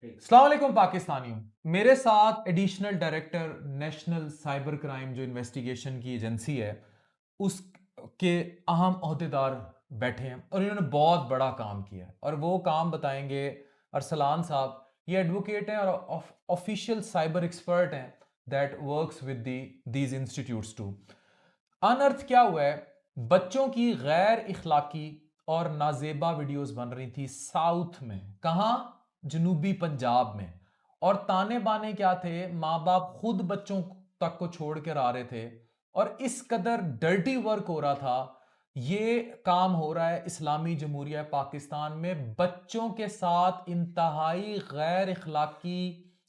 अस्सलाम वालेकुम पाकिस्तानियों। मेरे साथ additional director national cyber crime जो इन्वेस्टिगेशन की एजेंसी है उसके अहम ओहदेदार बैठे हैं और इन्होंने बहुत बड़ा काम किया है और वो काम बताएंगे अरसलान साहब। ये एडवोकेट हैं और ऑफिशियल साइबर एक्सपर्ट हैं that works with these institutes too. अनर्थ क्या हुआ है, बच्चों की गैर इखलाकी और नाजेबा वीडियोस बन रही थी साउथ में। कहां? जनूबी पंजाब में। और ताने बाने क्या थे, माँ बाप खुद बच्चों तक को छोड़ कर आ रहे थे और इस कदर डर्टी वर्क हो रहा था। ये काम हो रहा है इस्लामी जमहूरिया पाकिस्तान में, बच्चों के साथ इंतहाई गैर इखलाकी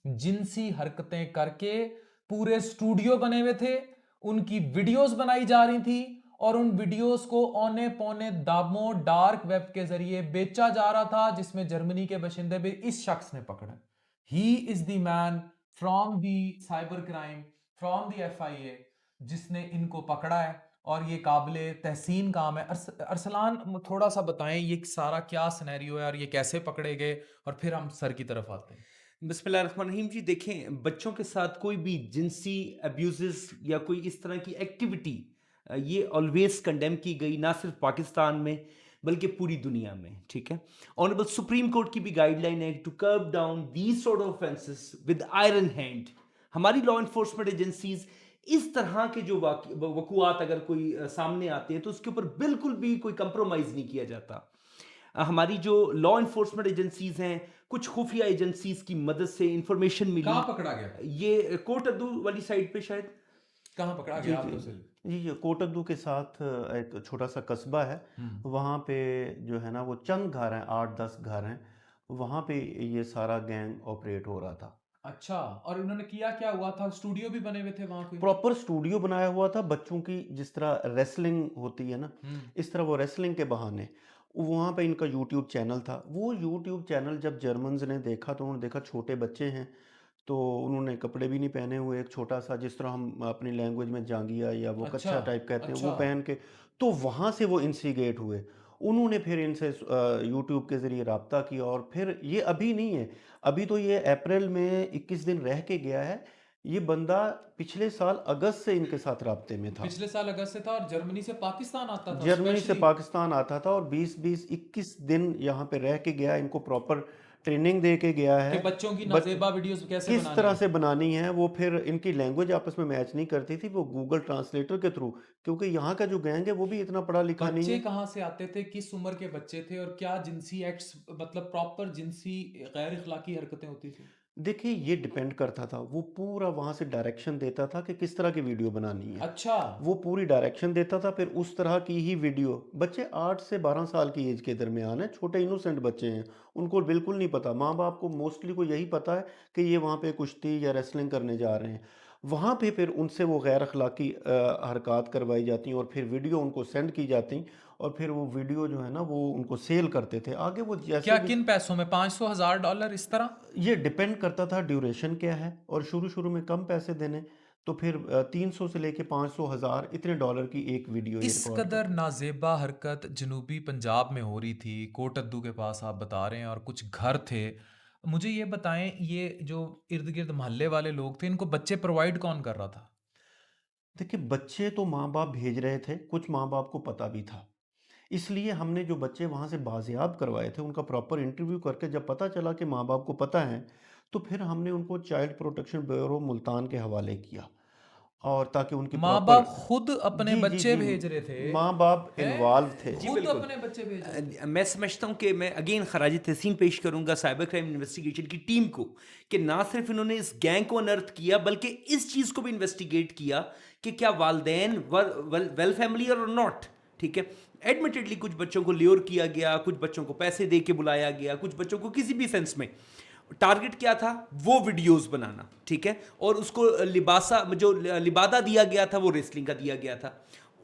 जिनसी हरकतें करके पूरे स्टूडियो बने हुए थे, उनकी वीडियोस बनाई जा रही थी और उन वीडियोस को औने पौने दामों डार्क वेब के जरिए बेचा जा रहा था, जिसमें जर्मनी के बशिंदे भी इस शख्स ने पकड़ा। He is the man from the cyber crime, from the FIA, जिसने इनको पकड़ा है और ये काबिले तहसीन काम है। अरसलान थोड़ा सा बताएं ये सारा क्या सिनेरियो है और ये कैसे पकड़े गए, और फिर हम सर की तरफ आते हैं। बिस्मिल्लाहिर्रहमानिर्रहीम जी। देखें, बच्चों के साथ कोई भी जिनसी अब्यूज़ या कोई इस तरह की एक्टिविटी ये ऑलवेज कंडेम की गई, ना सिर्फ पाकिस्तान में बल्कि पूरी दुनिया में। ठीक है, ऑनरेबल सुप्रीम कोर्ट की भी गाइडलाइन है to curb down these sort of offences with iron hand. हमारी लॉ इन्फोर्समेंट एजेंसीज इस तरह के जो वकुआत अगर कोई सामने आते हैं तो उसके ऊपर बिल्कुल भी कोई कंप्रोमाइज़ नहीं किया जाता। हमारी जो लॉ इन्फोर्समेंट एजेंसीज हैं, कुछ खुफिया एजेंसीज की मदद से इंफॉर्मेशन मिली। कहां पकड़ा गया? ये कोट अद्दू वाली साइड पे शायद। कहां पकड़ा जी गया जी। आप तो से? जी, ये कोटद्दू के साथ एक छोटा-सा कस्बा है, हम्म। वहाँ पे जो है ना वो चंद घर हैं, 8-10 घर हैं, वहाँ पे ये सारा गैंग ऑपरेट हो रहा था। अच्छा, और उन्होंने किया क्या? हुआ था स्टूडियो भी बने हुए थे वहां कोई? प्रॉपर स्टूडियो बनाया हुआ था बच्चों की, जिस तरह रेसलिंग होती है ना, हम्म। इस तरह वो रेसलिंग के बहाने वहाँ पे इनका यूट्यूब चैनल था। वो यूट्यूब चैनल जब जर्मन्स ने देखा तो उन्होंने देखा छोटे बच्चे हैं, तो उन्होंने कपड़े भी नहीं पहने हुए, एक छोटा-सा जिस तरह हम अपनी लैंग्वेज में जांघिया या वो अच्छा। कच्छा टाइप कहते हैं, वो अच्छा। पहन के, तो वहाँ से वो इंस्टिगेट हुए। उन्होंने फिर इनसे यूट्यूब के ज़रिए राब्ता किया और फिर ये अभी नहीं है, अभी तो ये अप्रैल में 21 दिन रह के गया है। ये बंदा पिछले साल अगस्त से इनके साथ राब्ते में था। पिछले साल अगस्त से था और जर्मनी से पाकिस्तान आता था जर्मनी से स्पेशली। पाकिस्तान आता था और 20-20, 21 दिन यहाँ पे रह के गया, इनको प्रॉपर ट्रेनिंग दे के गया कि है। बच्चों की बच नाजेबा वीडियोस कैसे किस बनानी तरह है। से बनानी है, वो फिर इनकी लैंग्वेज आपस में मैच नहीं करती थी, वो गूगल ट्रांसलेटर के थ्रू, क्योंकि यहाँ का जो गैंग है वो भी इतना पढ़ा लिखा नहीं बच्चे है। कहाँ से आते थे, किस उम्र के बच्चे थे, और क्या जिनसी एक्ट्स, मतलब प्रॉपर जिनसी गैर इखलाकी हरकतें होती थी? देखिए, ये डिपेंड करता था, वो पूरा वहाँ से डायरेक्शन देता था कि किस तरह की वीडियो बनानी है। अच्छा। वो पूरी डायरेक्शन देता था, फिर उस तरह की ही वीडियो। बच्चे 8 से 12 साल की एज के दरमियान हैं, छोटे इनोसेंट बच्चे हैं, उनको बिल्कुल नहीं पता। माँ-बाप को मोस्टली को यही पता है कि ये वहाँ पे कुश्ती या रेसलिंग करने जा रहे हैं। वहाँ पे फिर उनसे वो गैर अखलाकी हरकत करवाई जाती और फिर वीडियो उनको सेंड की जाती और फिर वो वीडियो जो है ना वो उनको सेल करते थे। आगे वो जैसे क्या भी, किन पैसों में? 500 1000 डॉलर इस तरह? ये डिपेंड करता था ड्यूरेशन क्या है, और शुरू-शुरू में कम पैसे देने, तो फिर 300 से लेके 500 हज़ार इतने डॉलर की एक वीडियो ये इस रिकॉर्ड कदर करते थे। नाजेबा हरकत जनूबी पंजाब में हो रही थी, कोटद्दू के पास आप बता रहे हैं, और कुछ घर थे। मुझे ये बताएं, ये जो इर्द गिर्द मोहल्ले वाले लोग थे, इनको बच्चे प्रोवाइड कौन कर रहा था? देखिए, बच्चे तो माँ-बाप भेज रहे थे, कुछ माँ-बाप को पता भी था। इसलिए हमने जो बच्चे वहाँ से बाज़ियाब करवाए थे, उनका प्रॉपर इंटरव्यू करके जब पता चला कि माँ-बाप को पता है, तो फिर हमने उनको चाइल्ड प्रोटेक्शन ब्यूरो मुल्तान के हवाले किया, और ताकि उनकी माँ प्रॉपर। बाप खुद अपने जी, जी, बच्चे जी। भेज रहे थे? माँ-बाप इन्वॉल्व हैं? थे। जी, खुद बिल्कुल। अपने बच्चे भेज रहे थे? मैं समझता हूँ कि मैं अगेन खराज तहसीन पेश करूँगा साइबर क्राइम इन्वेस्टिगेशन की टीम को, कि ना सिर्फ इन्होंने इस गैंग को अनर्थ किया बल्कि इस चीज़ को भी इन्वेस्टिगेट किया कि क्या वालदेन वेल फैमिली और नॉट। ठीक है, एडमिटेडली कुछ बच्चों को ल्योर किया गया, कुछ बच्चों को पैसे दे के बुलाया गया, कुछ बच्चों को किसी भी सेंस में। टारगेट क्या था? वो वीडियोस बनाना। ठीक है, और उसको लिबासा जो लिबादा दिया गया था वो रेसलिंग का दिया गया था।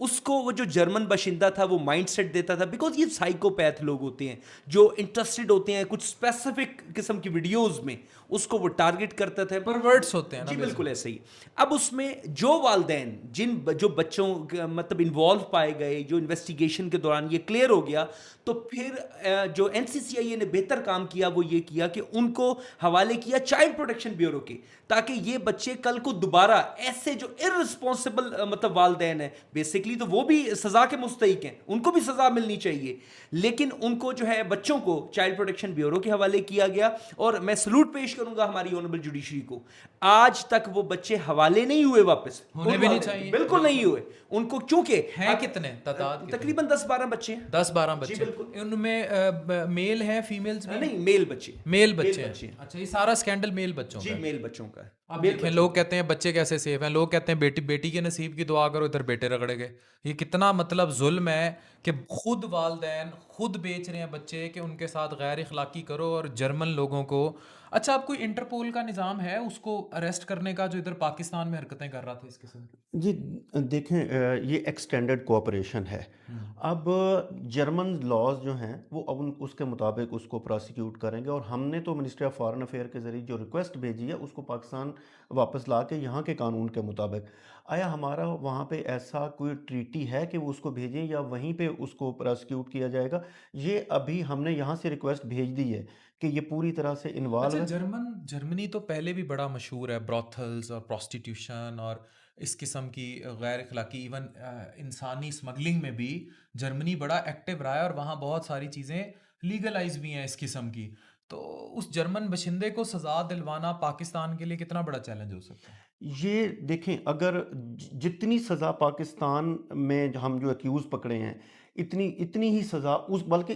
उसको वो जो जर्मन बाशिंदा था वो माइंडसेट देता था, बिकॉज ये साइकोपैथ लोग होते हैं जो इंटरेस्टेड होते हैं कुछ स्पेसिफिक किस्म की वीडियोस में, उसको वो टारगेट करता था। परवर्ट्स होते हैं ना जी basically। बिल्कुल ऐसे ही। अब उसमें जो वालदैन जो बच्चों मतलब इन्वॉल्व पाए गए, जो इन्वेस्टिगेशन के दौरान ये क्लियर हो गया, तो फिर जो एनसीसीआईए ने बेहतर काम किया वो ये किया कि उनको हवाले किया चाइल्ड प्रोटेक्शन ब्यूरो के, ताकि ये बच्चे कल को दोबारा ऐसे जो इररिस्पॉन्सिबल मतलब वालदैन है, बेसिकली तो वो भी सजा के मुस्तहिक हैं, उनको भी सजा मिलनी चाहिए, लेकिन उनको जो है बच्चों को चाइल्ड प्रोटेक्शन ब्यूरो के हवाले किया गया। और मैं सलूट पेश करूंगा हमारी ऑनरेबल जुडिशरी को, आज तक वो बच्चे हवाले नहीं हुए वापस, होने भी नहीं चाहिए, बिल्कुल नहीं हुए उनको, क्योंकि हैं कितने तादाद तकरीबन 10-12 बच्चे हैं। 10-12 जी बच्चे, बिल्कुल। उनमें मेल है फीमेल्स भी? नहीं, मेल बच्चे, मेल बच्चे बच्चे हैं। अच्छा, ये सारा स्कैंडल मेल बच्चों जी का है। मेल बच्चों का है। अब मेल देखें, बच्चों लोग कहते हैं बच्चे कैसे सेफ हैं, लोग कहते हैं बेटी बेटी के नसीब की दुआ करो, इधर बेटे रगड़े गए। ये कितना मतलब जुल्म है कि खुद वालदैन खुद बेच रहे हैं बच्चे कि उनके साथ गैर इखलाकी करो, और जर्मन लोगों को। अच्छा, अब कोई इंटरपोल का निज़ाम है उसको अरेस्ट करने का जो इधर पाकिस्तान में हरकतें कर रहा था इस किस्म की? जी देखें, ये एक्सटेंडेड कोऑपरेशन है। अब जर्मन लॉज जो हैं वो अब उसके मुताबिक उसको प्रोसिक्यूट करेंगे, और हमने तो मिनिस्ट्री ऑफ फॉरेन अफेयर के ज़रिए जो रिक्वेस्ट भेजी है उसको पाकिस्तान वापस ला के यहाँ के कानून के मुताबिक, आया हमारा वहाँ पे ऐसा कोई ट्रीटी है कि वो उसको भेजें या वहीं पे उसको प्रोसिक्यूट किया जाएगा। ये अभी हमने यहाँ से रिक्वेस्ट भेज दी है कि ये पूरी तरह से इन्वॉल्व अच्छा, है। जर्मनी तो पहले भी बड़ा मशहूर है ब्रॉथल्स और प्रोस्टिट्यूशन और इस किस्म की गैर अखलाकी, इवन इंसानी स्मगलिंग में भी जर्मनी बड़ा एक्टिव रहा है, और वहाँ बहुत सारी चीज़ें लीगलाइज भी हैं इस किस्म की। तो उस जर्मन बशिंदे को सज़ा दिलवाना पाकिस्तान के लिए कितना बड़ा चैलेंज हो सकता है? ये देखें, अगर जितनी सज़ा पाकिस्तान में हम जो एक्यूज़ पकड़े हैं, इतनी इतनी ही सज़ा उस, बल्कि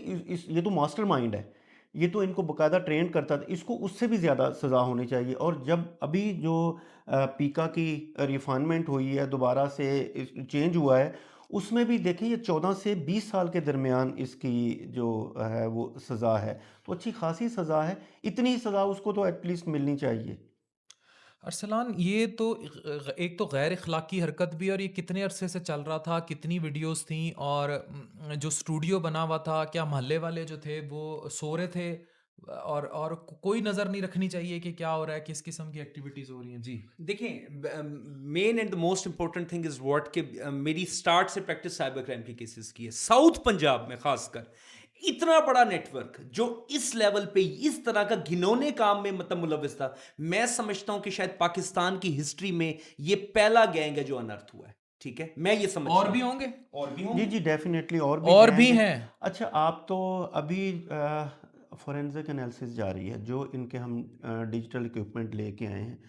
ये तो मास्टरमाइंड है, ये तो इनको बाकायदा ट्रेन करता था, इसको उससे भी ज़्यादा सज़ा होनी चाहिए। और जब अभी जो पीका की रिफाइनमेंट हुई है, दोबारा से चेंज हुआ है, उसमें भी देखें ये 14 से 20 साल के दरमियान इसकी जो है वो सज़ा है, तो अच्छी खासी सज़ा है। इतनी सज़ा उसको तो एटलीस्ट मिलनी चाहिए। अरसलान, ये तो एक तो गैर इखलाकी हरकत भी, और ये कितने अरसे से चल रहा था, कितनी वीडियोस थी, और जो स्टूडियो बना हुआ था, क्या मोहल्ले वाले जो थे वो सो रहे थे, और कोई नज़र नहीं रखनी चाहिए कि क्या हो रहा है, किस किस्म की एक्टिविटीज़ हो रही हैं? जी। देखें, main and the most important thing is what के मेरी स्टार्ट से प्रैक्टिस साइबर क्राइम के केसेस की है, साउथ पंजाब में खासकर इतना बड़ा नेटवर्क जो इस लेवल पे इस तरह का घिनौने काम में मतलब मुलविस था, मैं समझता हूं कि शायद पाकिस्तान की हिस्ट्री में ये पहला गैंग है जो अनर्थ हुआ है। ठीक है, मैं ये समझता और हूं। भी होंगे? और भी जी होंगे। जी डेफिनेटली और और गैंग भी हैं। हैं? अच्छा, आप तो अभी फोरेंसिक एनालिसिस जा रही है जो इनके हम डिजिटल इक्विपमेंट लेके आए हैं,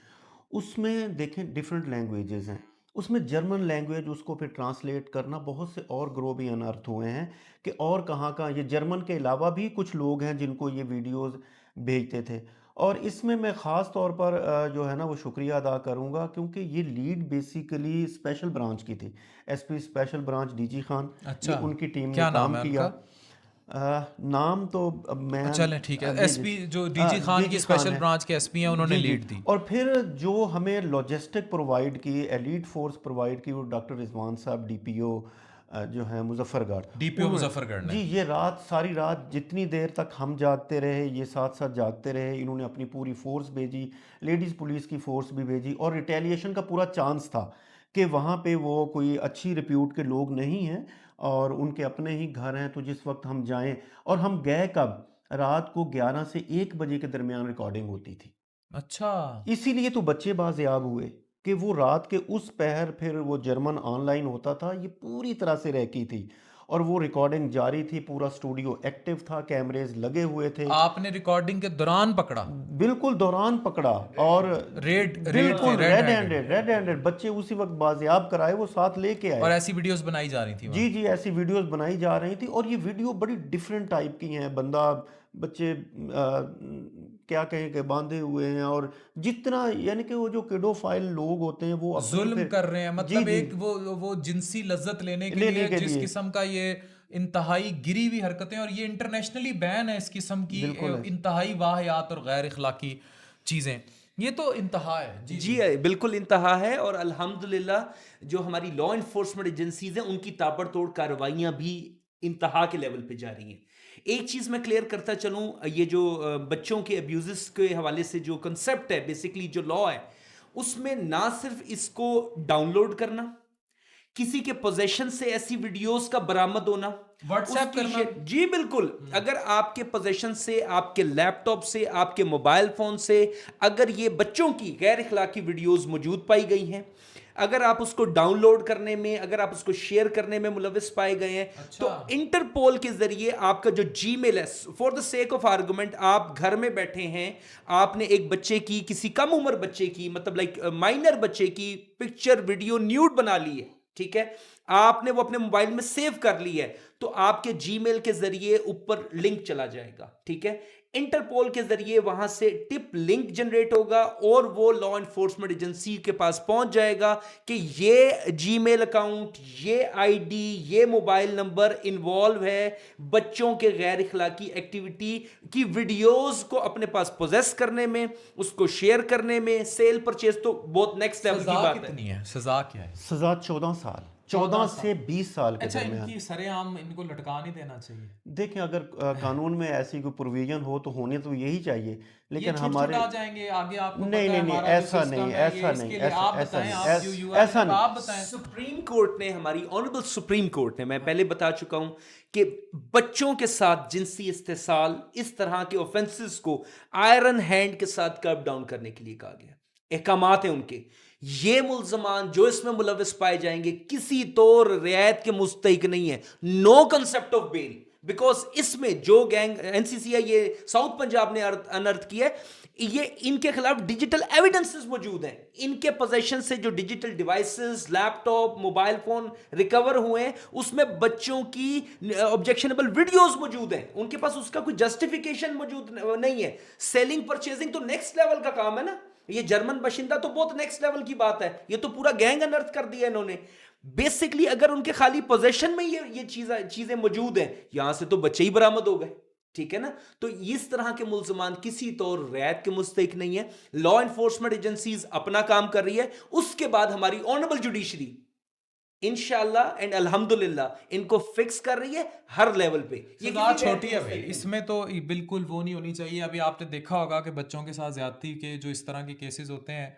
उसमें देखें डिफरेंट लैंग्वेजेस हैं, उसमें जर्मन लैंग्वेज उसको फिर ट्रांसलेट करना, बहुत से और ग्रो भी अनर्थ हुए हैं कि और कहाँ कहाँ ये जर्मन के अलावा भी कुछ लोग हैं जिनको ये वीडियोस भेजते थे। और इसमें मैं ख़ास तौर पर जो है ना वो शुक्रिया अदा करूँगा, क्योंकि ये लीड बेसिकली स्पेशल ब्रांच की थी, SP special branch DG Khan, ये अच्छा, उनकी टीम ने क्या नाम काम है किया। उनका? नाम तो अब मैं चलें, ठीक है। जी जी एसपी जो डीजी खान की डीजी खान स्पेशल है। ब्रांच के एसपी हैं, उन्होंने जी जी। लीड दी। और फिर जो हमें लॉजिस्टिक प्रोवाइड की, एलीट फोर्स प्रोवाइड की, वो डॉक्टर रिजवान साहब डीपीओ जो है मुजफ्फरगढ़, डीपीओ उन्होंने, मुजफ्फरगढ़ ने। जी ये रात सारी रात जितनी देर तक हम जागते रहे ये साथ साथ जागते रहे, इन्होंने अपनी पूरी फोर्स भेजी, लेडीज़ पुलिस की फोर्स भी भेजी, और रिटेलिएशन का पूरा चांस था कि वहाँ पे वो कोई अच्छी रिप्यूट के लोग नहीं हैं और उनके अपने ही घर हैं, तो जिस वक्त हम जाएं, और हम गए कब, रात को 11 से 1 बजे के दरमियान रिकॉर्डिंग होती थी। अच्छा। इसीलिए तो बच्चे बाज़याब हुए कि वो रात के उस पहर फिर वो जर्मन ऑनलाइन होता था, ये पूरी तरह से रह की थी, और वो रिकॉर्डिंग जारी थी, पूरा स्टूडियो एक्टिव था, कैमरेज लगे हुए थे। आपने रिकॉर्डिंग के दौरान पकड़ा? बिल्कुल दौरान पकड़ा, और रेड रेड थे, बिल्कुल रेड हैंडेड। रेड हैंडेड बच्चे उसी वक्त बाज़याब कराए, वो साथ लेके और आए। ऐसी वीडियोस बनाई जा रही थी जी वहाँ? जी ऐसी वीडियोस बनाई जा रही थी, और ये वीडियो बड़ी डिफरेंट टाइप की हैं, बंदा बच्चे क्या कहें कि बांधे हुए हैं, और जितना यानी कि वो जो पेडोफाइल लोग होते हैं वो अपनी जुल्म फिर, कर रहे हैं, जी मतलब जी एक वो जिनसी लज्जत लेने के लेने लिए के जिस लिए, किस्म का ये इंतहाई गिरी हुई हरकतें, और ये इंटरनेशनली बैन है इस किस्म की बिल्कुल है। इंतहाई वाहियात और गैर इखलाकी चीज़ें। ये तो इंतहा है। जी जी बिल्कुल इंतहा है। और अल्हम्दुलिल्लाह जो हमारी लॉ इन्फोर्समेंट एजेंसीज हैं उनकी ताबड़तोड़ कार्रवाइयां भी इंतहा के लेवल पे जा रही हैं। एक चीज मैं क्लियर करता चलूं, ये जो बच्चों के अब्यूजेस के हवाले से जो कंसेप्ट है, बेसिकली जो लॉ है, उसमें ना सिर्फ इसको डाउनलोड करना, किसी के पोजेशन से ऐसी वीडियोस का बरामद होना, व्हाट्सएप उसकी करना। शेयर, जी बिल्कुल, अगर आपके पोजेशन से, आपके लैपटॉप से, आपके मोबाइल फोन से अगर ये बच्चों की गैर इखलाकी वीडियोस मौजूद पाई गई हैं, अगर आप उसको डाउनलोड करने में, अगर आप उसको शेयर करने में मुलविस पाए गए हैं, तो अच्छा। इंटरपोल के जरिए आपका जो जीमेल है, for the sake of argument, आप घर में बैठे हैं, आपने एक बच्चे की, किसी कम उम्र बच्चे की, मतलब लाइक माइनर बच्चे की पिक्चर वीडियो न्यूड बना ली है, ठीक है, आपने वो अपने मोबाइल में सेव कर ली है, तो आपके जीमेल के जरिए ऊपर लिंक चला जाएगा, ठीक है, इंटरपोल के जरिए वहां से टिप लिंक जनरेट होगा और वो लॉ एनफोर्समेंट एजेंसी के पास पहुंच जाएगा कि ये जीमेल अकाउंट, ये आईडी, ये मोबाइल नंबर इन्वॉल्व है बच्चों के गैर इखलाकी एक्टिविटी की वीडियोस को अपने पास पोजेस करने में, उसको शेयर करने में, सेल परचेज, तो बहुत नेक्स्ट लेवल की सजा बात है। कितनी है? सजा क्या है? सजा 14 साल, 14 से 20 साल के अच्छा, दरमियान। इनकी सरेआम इनको लटका नहीं देना चाहिए? देखें, अगर कानून में ऐसी कोई प्रोविजन हो तो होने तो यही चाहिए, ये लेकिन छूट हमारे छुटा जाएंगे आगे? आपको नहीं पता है नहीं नहीं, हमारा जो ऐसा सिस्टम नहीं, है ये, ऐसा इसके नहीं, लिए ऐसा आप ऐसा बताएं, नहीं, आप जो यू आर ऐसा नहीं। आप बताएं। सुप्रीम कोर्ट ने, हमारी ऑनरेबल सुप्रीम कोर्ट ने, मैं पहले बता चुका हूं कि बच्चों के साथ जिनसी इस्तेसाल, इस तरह के ऑफेंसेस को आयरन हैंड के साथ कर्ब डाउन करने के लिए कहा गया। अहकामात हैं उनके, ये मुल्जमान जो इसमें मुलविस पाए जाएंगे किसी तौर रियायत के मुस्तहिक नहीं है, no concept of bail, because इसमें जो गैंग एनसीसीआई ये साउथ पंजाब ने अनर्थ किया है, ये इनके खिलाफ डिजिटल एविडेंसेस मौजूद हैं, इनके पोजेशन से जो digital devices, laptop, mobile phone recover हुए हैं, उसमें बच्चों की ऑब्जेक्शनेबल वीडियोस मौजूद हैं, उनके पास उसका कोई जस्टिफिकेशन मौजूद नहीं है। सेलिंग परचेजिंग तो नेक्स्ट लेवल का काम है ना, ये जर्मन बशिंदा तो बहुत नेक्स्ट लेवल की बात है, ये तो पूरा गैंग अनर्थ कर दिया इन्होंने। बेसिकली अगर उनके खाली पोजेशन में ये चीजें मौजूद हैं, यहां से तो बच्चे ही बरामद हो गए, ठीक है ना। तो इस तरह के मुल्जमान किसी तौर रियायत के मुस्तहिक नहीं है। लॉ एनफोर्समेंट एजेंसीज अपना काम कर रही है, उसके बाद हमारी ऑनरेबल जुडिशरी इंशाल्लाह एंड अल्हम्दुलिल्लाह इनको फिक्स कर रही है हर लेवल पे। ये सजा किसी छोटी है गैर भाई, मुस्तहिक इसमें तो बिल्कुल वो नहीं होनी चाहिए। अभी आपने देखा होगा कि बच्चों के साथ ज्यादती के जो इस तरह के केसेस होते हैं,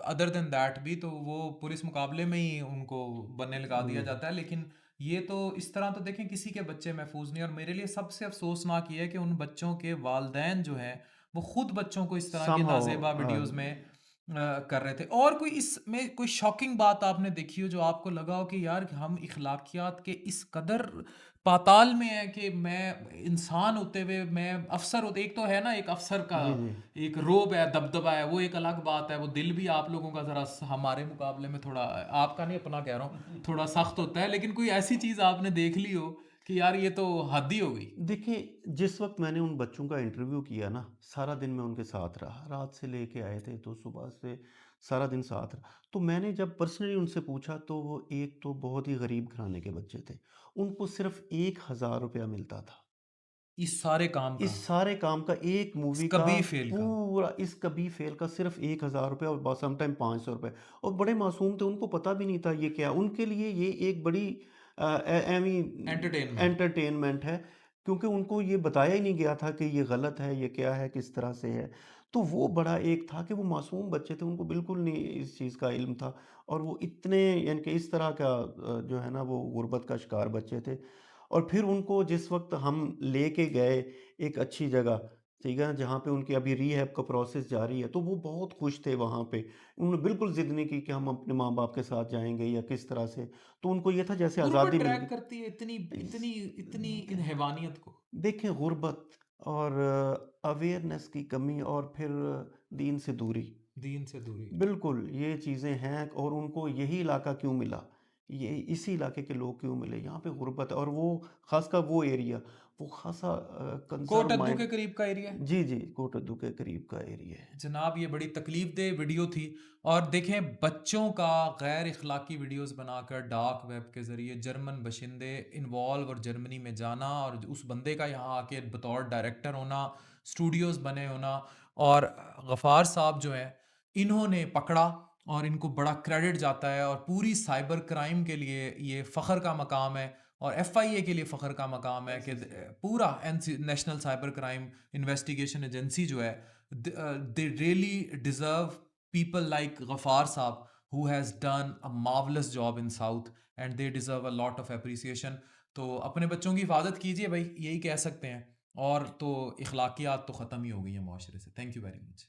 अदर देन दैट भी, तो वो पुलिस मुकाबले में ही उनको बनने लगा दिया जाता है। लेकिन ये तो इस तरह तो देखें किसी के बच्चे महफूज नहीं। और मेरे लिए सबसे अफसोसनाक ये है कि उन बच्चों के वालदैन जो हैं वो खुद बच्चों को इस तरह के somehow नाजेबा वीडियोस में कर रहे थे। और कोई इसमें कोई शॉकिंग बात आपने देखी हो जो आपको लगा हो कि यार हम इखलाकियात के इस कदर पाताल में है कि मैं इंसान होते हुए, मैं अफसर होते, एक तो है ना एक अफसर का जी जी। एक रोब है, दबदबा है, वो एक अलग बात है, वो दिल भी आप लोगों का जरा हमारे मुकाबले में थोड़ा, आपका नहीं अपना कह रहा हूँ, थोड़ा सख्त होता है। लेकिन कोई ऐसी चीज आपने देख ली हो कि यार ये तो हद ही हो गई? देखिए, जिस वक्त मैंने उन बच्चों का इंटरव्यू किया ना, सारा दिन मैं उनके साथ रहा, रात से लेके आए थे तो सुबह से सारा दिन साथ रहा। तो मैंने जब पर्सनली उनसे पूछा तो वो एक तो बहुत ही गरीब घराने के बच्चे थे, उनको सिर्फ 1,000 रुपया मिलता था इस सारे काम का, इस सारे काम का, एक इस मूवी का कबी फेल का। पूरा, इस कभी फेल का सिर्फ 1,000 रुपया और समटाइम 500 रुपये। और बड़े मासूम थे, उनको पता भी नहीं था ये क्या, उनके लिए ये एक बड़ी एमी एंटरटेनमेंट। एंटरटेनमेंट है, क्योंकि उनको ये बताया ही नहीं गया था कि ये गलत है, ये क्या है, किस तरह से है। तो वो बड़ा एक था कि वो मासूम बच्चे थे, उनको बिल्कुल नहीं इस चीज़ का इल्म था। और वो इतने, यानी कि इस तरह का जो है ना, वो गुर्बत का शिकार बच्चे थे। और फिर उनको जिस वक्त हम लेके गए एक अच्छी जगह, ठीक है ना, जहाँ पे उनकी अभी रीहैब का प्रोसेस जारी है, तो वो बहुत खुश थे वहाँ पे। उन्होंने बिल्कुल ज़िद नहीं की कि हम अपने माँ बाप के साथ जाएंगे या किस तरह से। तो उनको ये था जैसे गुर्बत आज़ादी मिल ट्रैक गई। करती है इतनी इस- इतनी इतनी इन हैवानियत को। देखें, गुर्बत और अवेयरनेस की कमी और फिर दीन से दूरी, दीन से दूरी। बिल्कुल ये चीज़ें हैं। और उनको यही इलाका क्यों मिला, ये इसी इलाके के लोग क्यों मिले, यहाँ पे गुर्बत है। और वो खासकर वो एरिया, वो खासा कंजर्व कोटद्दू के माइंड। करीब का एरिया है जी जी, कोटद्दू के करीब का एरिया है। जनाब। ये बड़ी तकलीफदेह वीडियो थी। और देखें, बच्चों का गैर इखलाकी वीडियोस बनाकर डार्क वेब के ज़रिए जर्मन बशिंदे इन्वॉल्व और जर्मनी में जाना, और उस बंदे का यहाँ आके बतौर डायरेक्टर होना, स्टूडियोज़ बने होना, और गफ़ार साहब जो हैं इन्होंने पकड़ा और इनको बड़ा क्रेडिट जाता है और पूरी साइबर क्राइम के लिए ये फ़ख्र का मकाम है और एफआईए के लिए फ़ख्र का मकाम है कि पूरा national cyber crime investigation agency जो है they really deserve people like Ghaffar Saab who has done a marvelous job in South and they deserve a lot of appreciation. तो अपने बच्चों की हिफाजत कीजिए भाई, यही कह सकते हैं। और तो इखलाकियात तो ख़त्म ही हो गई हैं माशरे से। Thank you very much.